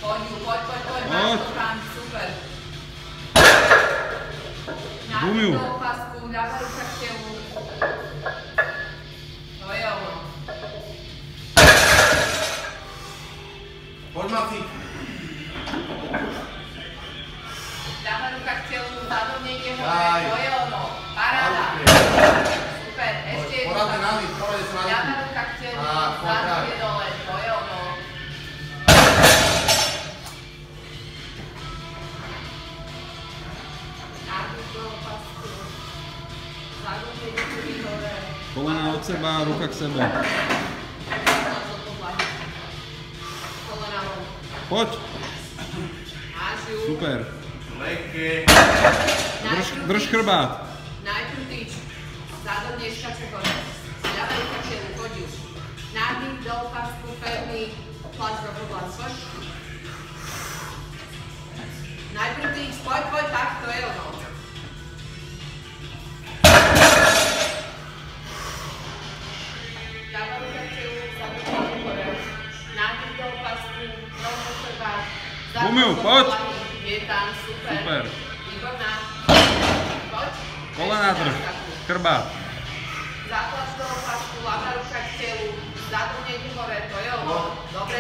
Poď, máš to tam, super. Nájdi do opasku, ľavá ruka k telu. To je ono. Poď, Macík. Ľavá ruka k telu, zadom niekde hore, to je ono. Paráda. Super, ešte jednu. Ľavá ruka k telu, zadom je dole, to je ono. Kolena od seba, ruka k sebe. Poď. Super. Drž chrbát. Najprv tyč. Zadom neškače hore. Ľavá ruka k telu, poď už. Nádych do opasku, pevný. Tlač do podľa, poď. Najprv tyč, poď, tak, to je ono. Ľavá ruka k telu, zadom niekde hore. Nádych do opasku, rovno chrbát. Gumiu, poď. Je tam, super. Super. Výborná. Poď. Kolena drž. Chrbát. Zatlač do opasku, ľavá ruka k telu, zadom niekde hore, to je ono. Dobre.